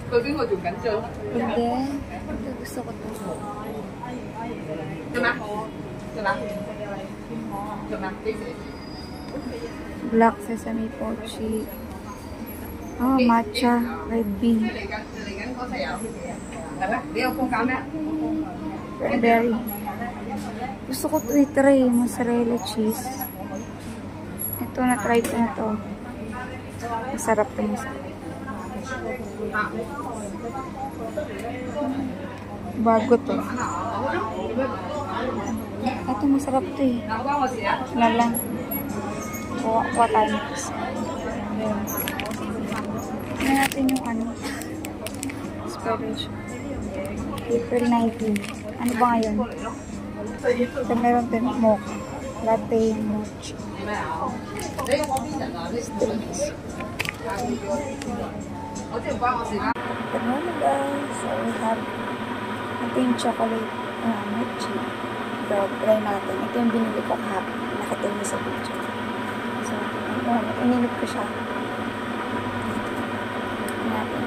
對邊個做緊張？ Hindi. Gusto ko to. 做咩？做咩？做咩？幾時？ Black sesame pochi. Oh, matcha. Red bean. 嚟緊嗰隻有係咩？你有放假咩？ Cranberry. Gusto ko to i-try. Mozzarella cheese. Ito, na-try ko na to. Masarap to, masarap. Bago to. Ito, masarap to eh. Na lang. Kuha tayo. Ayan. Tignan natin yung ano. Expiration. April 19. Ano ba ngayon? So, meron din mocha. Latte mocha. Strings. Good morning guys. So, we have ito yung chocolate mochi. So, try natin. Ito yung binili ko kahapon. Nakita niyo sa video. So, ininip ko siya. Natin.